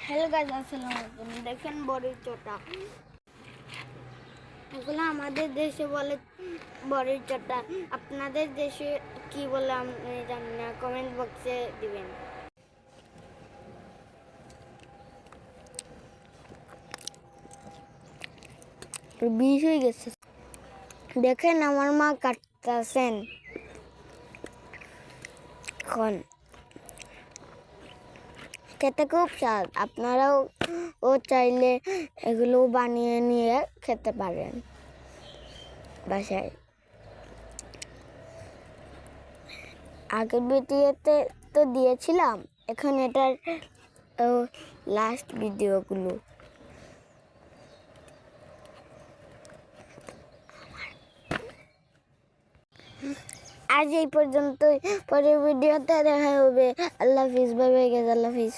Hello guys, আসসালামু আলাইকুম। দেখেন বড়ির চটা, এগুলো আমাদের দেশে বলে বড়ির চটা। আপনাদের দেশে কি বলে আমি জানি না, কমেন্ট বক্সে দিবেন। বিষ হয়ে গেছে। দেখেন আমার মা কাটতেছেন এখন। খেতে খুব স্বাদ, আপনারাও চাইলে এগুলো বানিয়ে নিয়ে খেতে পারেন বাসায়। আগের ভিডিওতে তো দিয়েছিলাম, এখন এটার লাস্ট ভিডিওগুলো। আজ এই পর্যন্তই, পরের ভিডিওতে দেখা হবে। আল্লাহ হাফিজ, বাই বাই গাইস, আল্লাহ হাফিজ।